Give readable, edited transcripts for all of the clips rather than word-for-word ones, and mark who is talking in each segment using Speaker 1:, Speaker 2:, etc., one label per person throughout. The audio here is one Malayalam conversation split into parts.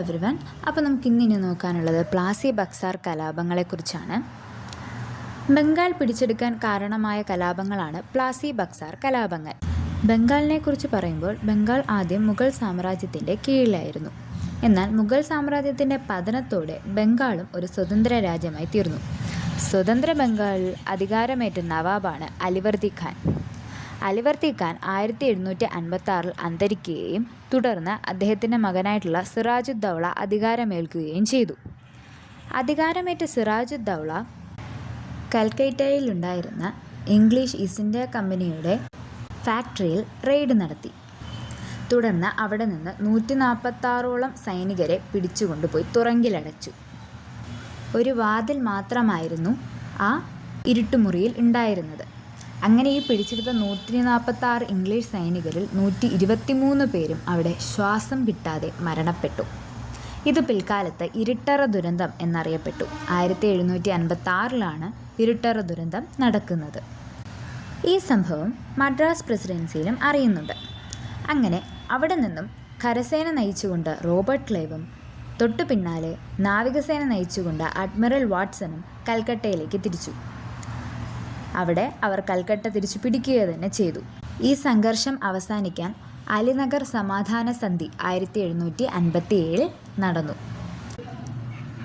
Speaker 1: എവരിവൺ. അപ്പോൾ നമുക്കിന്നിനി നോക്കാനുള്ളത് പ്ലാസി ബക്സാർ കലാപങ്ങളെക്കുറിച്ചാണ്. ബംഗാൾ പിടിച്ചെടുക്കാൻ കാരണമായ കലാപങ്ങളാണ് പ്ലാസി ബക്സാർ കലാപങ്ങൾ. ബംഗാളിനെക്കുറിച്ച് പറയുമ്പോൾ ബംഗാൾ ആദ്യം മുഗൾ സാമ്രാജ്യത്തിൻ്റെ കീഴിലായിരുന്നു. എന്നാൽ മുഗൾ സാമ്രാജ്യത്തിൻ്റെ പതനത്തോടെ ബംഗാളും ഒരു സ്വതന്ത്ര രാജ്യമായി തീർന്നു. സ്വതന്ത്ര ബംഗാളിൽ അധികാരമേറ്റ നവാബാണ് അലിവർദി ഖാൻ. അലിവർദി ഖാൻ 1756 അന്തരിക്കുകയും തുടർന്ന് അദ്ദേഹത്തിൻ്റെ മകനായിട്ടുള്ള സിറാജുദ്ദൗള അധികാരമേൽക്കുകയും ചെയ്തു. അധികാരമേറ്റ സിറാജുദ്ദൗള കൽക്കട്ടയിലുണ്ടായിരുന്ന ഇംഗ്ലീഷ് ഈസ്റ്റ് ഇന്ത്യ കമ്പനിയുടെ ഫാക്ടറിയിൽ റെയ്ഡ് നടത്തി. തുടർന്ന് അവിടെ നിന്ന് 146ഓളം സൈനികരെ പിടിച്ചുകൊണ്ടുപോയി തുറങ്കിലടച്ചു. ഒരു വാതിൽ മാത്രമായിരുന്നു ആ ഇരുട്ടുമുറിയിൽ ഉണ്ടായിരുന്നത്. അങ്ങനെ ഈ പിടിച്ചെടുത്ത 146 ഇംഗ്ലീഷ് സൈനികരിൽ 123 പേരും അവിടെ ശ്വാസം കിട്ടാതെ മരണപ്പെട്ടു. ഇത് പിൽക്കാലത്ത് ഇരുട്ടറ ദുരന്തം എന്നറിയപ്പെട്ടു. 1756 ഇരുട്ടറ ദുരന്തം നടക്കുന്നത്. ഈ സംഭവം മദ്രാസ് പ്രസിഡൻസിയിലും അറിയുന്നുണ്ട്. അങ്ങനെ അവിടെ നിന്നും കരസേന നയിച്ചുകൊണ്ട് റോബർട്ട് ക്ലൈവും തൊട്ടു പിന്നാലെ നാവികസേന നയിച്ചുകൊണ്ട് അഡ്മിറൽ വാട്സണും കൽക്കട്ടയിലേക്ക് തിരിച്ചു. അവിടെ അവർ കൽക്കട്ട തിരിച്ചു പിടിക്കുക തന്നെ ചെയ്തു. ഈ സംഘർഷം അവസാനിക്കാൻ അലിനഗർ സമാധാന സന്ധി 1757 നടന്നു.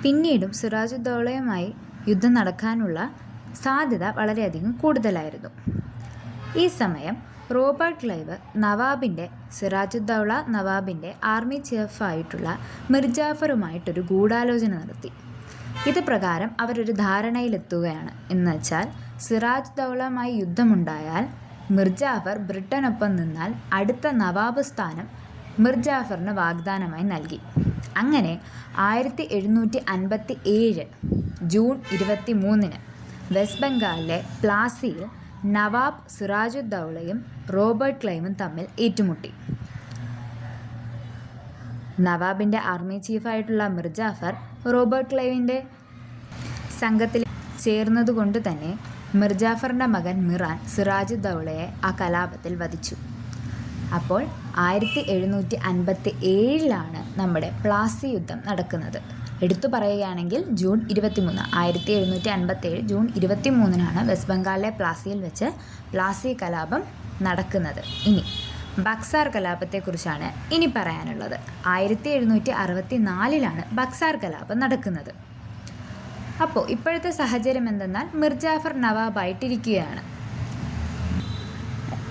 Speaker 1: പിന്നീടും സിറാജുദ്ദൗളയുമായി യുദ്ധം നടക്കാനുള്ള സാധ്യത വളരെയധികം കൂടുതലായിരുന്നു. ഈ സമയം റോബർട്ട് ക്ലൈവ് സിറാജുദ്ദൗള നവാബിൻ്റെ ആർമി ചീഫായിട്ടുള്ള മിർജാഫറുമായിട്ടൊരു ഗൂഢാലോചന നടത്തി. ഇത് പ്രകാരം അവരൊരു ധാരണയിലെത്തുകയാണ്. എന്നുവെച്ചാൽ സിറാജുദ്ദൗളയുമായി യുദ്ധമുണ്ടായാൽ മിർജാഫർ ബ്രിട്ടനൊപ്പം നിന്നാൽ അടുത്ത നവാബ് സ്ഥാനം മിർജാഫറിന് വാഗ്ദാനമായി നൽകി. അങ്ങനെ 1757 ജൂൺ 23 വെസ്റ്റ് ബംഗാളിലെ പ്ലാസിയിൽ നവാബ് സിറാജുദ്ദൗളയും റോബർട്ട് ക്ലൈവും തമ്മിൽ ഏറ്റുമുട്ടി. നവാബിൻ്റെ ആർമി ചീഫായിട്ടുള്ള മിർജാഫർ റോബർട്ട് ക്ലൈവിൻ്റെ സംഘത്തിൽ ചേർന്നതുകൊണ്ട് തന്നെ മിർജാഫറിൻ്റെ മകൻ മിറാൻ സിറാജുദ്ദൗളയെ ആ കലാപത്തിൽ വധിച്ചു. അപ്പോൾ 1757 നമ്മുടെ പ്ലാസി യുദ്ധം നടക്കുന്നത്. എടുത്തു പറയുകയാണെങ്കിൽ ജൂൺ 23 1757 ജൂൺ 23 വെസ്റ്റ് ബംഗാളിലെ പ്ലാസിയിൽ വെച്ച് പ്ലാസി കലാപം നടക്കുന്നത്. ഇനി ബക്സാർ കലാപത്തെക്കുറിച്ചാണ് ഇനി പറയാനുള്ളത്. 1764 ബക്സാർ കലാപം നടക്കുന്നത്. അപ്പോൾ ഇപ്പോഴത്തെ സാഹചര്യം എന്തെന്നാൽ മിർജാഫർ നവാബായിട്ടിരിക്കുകയാണ്.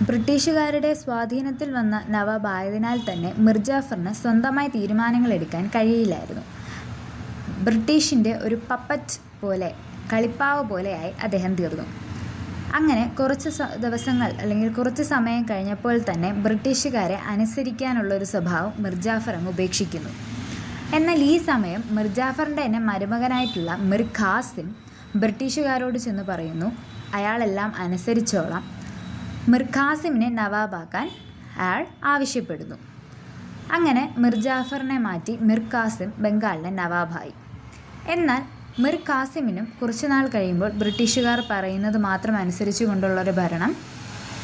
Speaker 1: ബ്രിട്ടീഷുകാരുടെ സ്വാധീനത്തിൽ വന്ന നവാബായതിനാൽ തന്നെ മിർജാഫറിന് സ്വന്തമായി തീരുമാനങ്ങൾ എടുക്കാൻ കഴിയില്ലായിരുന്നു. ബ്രിട്ടീഷിൻ്റെ ഒരു പപ്പറ്റ് പോലെ, കളിപ്പാവ് പോലെയായി അദ്ദേഹം തീർന്നു. അങ്ങനെ കുറച്ച് ദിവസങ്ങൾ അല്ലെങ്കിൽ കുറച്ച് സമയം കഴിഞ്ഞപ്പോൾ തന്നെ ബ്രിട്ടീഷുകാരെ അനുസരിക്കാനുള്ളൊരു സ്വഭാവം മിർജാഫർ അങ്ങ് ഉപേക്ഷിക്കുന്നു. എന്നാൽ ഈ സമയം മിർജാഫറിൻ്റെ തന്നെ മരുമകനായിട്ടുള്ള മിർ ഖാസിം ബ്രിട്ടീഷുകാരോട് ചെന്ന് പറയുന്നു, അയാളെല്ലാം അനുസരിച്ചോളാം. മിർ ഖാസിമിനെ നവാബാക്കാൻ അയാൾ ആവശ്യപ്പെടുന്നു. അങ്ങനെ മിർജാഫറിനെ മാറ്റി മിർ ഖാസിം ബംഗാളിലെ നവാബായി. എന്നാൽ മിർ ഖാസിമിനും കുറച്ചു നാൾ കഴിയുമ്പോൾ ബ്രിട്ടീഷുകാർ പറയുന്നത് മാത്രം അനുസരിച്ചു കൊണ്ടുള്ളൊരു ഭരണം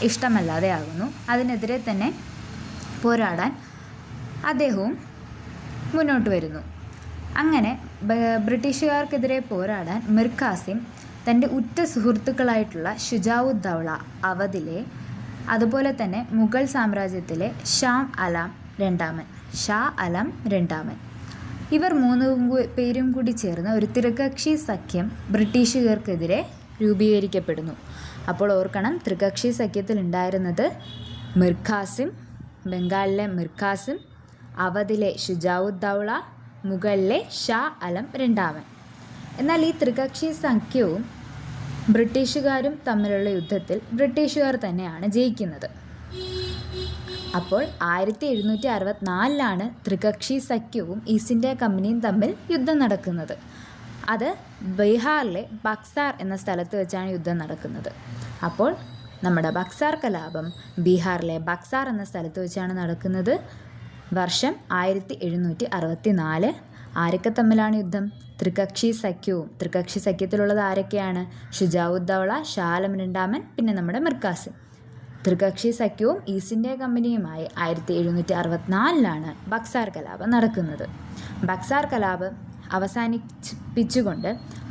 Speaker 1: ഇഷ്ടമല്ലാതെ ആകുന്നു. അതിനെതിരെ തന്നെ പോരാടാൻ അദ്ദേഹവും മുന്നോട്ട് വരുന്നു. അങ്ങനെ ബ്രിട്ടീഷുകാർക്കെതിരെ പോരാടാൻ മിർ ഖാസിം തൻ്റെ ഉറ്റ സുഹൃത്തുക്കളായിട്ടുള്ള ഷുജാഉദ്ദൗള അവധിലെ, അതുപോലെ തന്നെ മുഗൾ സാമ്രാജ്യത്തിലെ ഷാ അലം രണ്ടാമൻ ഇവർ 3 പേരും കൂടി ചേർന്ന് ഒരു ത്രികക്ഷി സഖ്യം ബ്രിട്ടീഷുകാർക്കെതിരെ രൂപീകരിക്കപ്പെടുന്നു. അപ്പോൾ ഓർക്കണം, ത്രികക്ഷി സഖ്യത്തിൽ ഉണ്ടായിരുന്നത് മിർ ഖാസിം, ബംഗാളിലെ മിർ ഖാസിം, അവധിലെ ഷുജാഉദ്ദൗള, മുഗളിലെ ഷാ അലം രണ്ടാമൻ. എന്നാൽ ഈ ത്രികക്ഷി സഖ്യവും ബ്രിട്ടീഷുകാരും തമ്മിലുള്ള യുദ്ധത്തിൽ ബ്രിട്ടീഷുകാർ തന്നെയാണ് ജയിക്കുന്നത്. അപ്പോൾ 1764 ത്രികക്ഷി സഖ്യവും ഈസ്റ്റ് ഇന്ത്യ കമ്പനിയും തമ്മിൽ യുദ്ധം നടക്കുന്നത്. അത് ബീഹാറിലെ ബക്സാർ എന്ന സ്ഥലത്ത് വെച്ചാണ് യുദ്ധം നടക്കുന്നത്. അപ്പോൾ നമ്മുടെ ബക്സാർ കലാപം ബീഹാറിലെ ബക്സാർ എന്ന സ്ഥലത്ത് വെച്ചാണ് നടക്കുന്നത്. വർഷം 1764. ആരൊക്കെ തമ്മിലാണ് യുദ്ധം? ത്രികക്ഷി സഖ്യവും. ത്രികക്ഷി സഖ്യത്തിലുള്ളത് ആരൊക്കെയാണ്? ഷുജാഉദ്ദൗള, ഷാ ആലം രണ്ടാമൻ, പിന്നെ നമ്മുടെ മിർ ഖാസിം. ത്രികക്ഷി സഖ്യവും ഈസ്റ്റ് ഇന്ത്യ കമ്പനിയുമായി 1764 ബക്സാർ കലാപം നടക്കുന്നത്. ബക്സാർ കലാപം അവസാനിപ്പിച്ചുകൊണ്ട്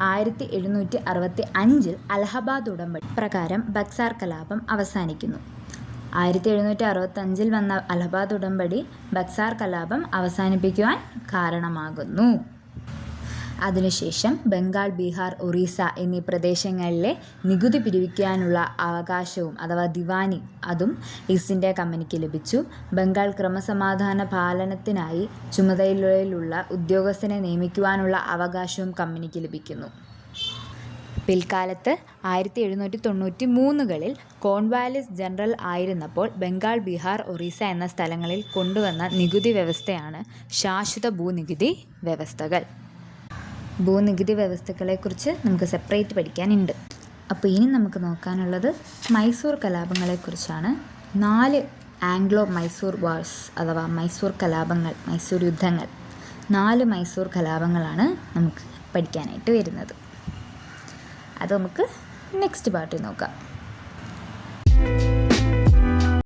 Speaker 1: 1765 അലഹബാദ് ഉടമ്പടി പ്രകാരം ബക്സാർ കലാപം അവസാനിക്കുന്നു. 1765 വന്ന അലഹബാദ് ഉടമ്പടി ബക്സാർ കലാപം അവസാനിപ്പിക്കുവാൻ കാരണമാകുന്നു. അതിനുശേഷം ബംഗാൾ, ബീഹാർ, ഒറീസ എന്നീ പ്രദേശങ്ങളിലെ നികുതി പിരിവിക്കാനുള്ള അവകാശവും അഥവാ ദിവാനി അതും ഈസ്റ്റ് ഇന്ത്യ കമ്പനിക്ക് ലഭിച്ചു. ബംഗാൾ ക്രമസമാധാന പാലനത്തിനായി ചുമതലയിലുള്ള ഉദ്യോഗസ്ഥനെ നിയമിക്കുവാനുള്ള അവകാശവും കമ്പനിക്ക് ലഭിക്കുന്നു. പിൽക്കാലത്ത് 1793കളിൽ കോൺവാലിസ് ജനറൽ ആയിരുന്നപ്പോൾ ബംഗാൾ, ബീഹാർ, ഒറീസ എന്ന സ്ഥലങ്ങളിൽ കൊണ്ടുവന്ന നികുതി വ്യവസ്ഥയാണ് ശാശ്വത ഭൂനികുതി വ്യവസ്ഥകൾ. ഭൂനികുതി വ്യവസ്ഥകളെക്കുറിച്ച് നമുക്ക് സെപ്പറേറ്റ് പഠിക്കാനുണ്ട്. അപ്പോൾ ഇനി നമുക്ക് നോക്കാനുള്ളത് മൈസൂർ കലാപങ്ങളെക്കുറിച്ചാണ്. 4 ആംഗ്ലോ മൈസൂർ വാർസ് അഥവാ മൈസൂർ കലാപങ്ങൾ, മൈസൂർ യുദ്ധങ്ങൾ, 4 മൈസൂർ കലാപങ്ങളാണ് നമുക്ക് പഠിക്കാനായിട്ട് വരുന്നത്. അത് നമുക്ക് നെക്സ്റ്റ് പാർട്ടിൽ നോക്കാം.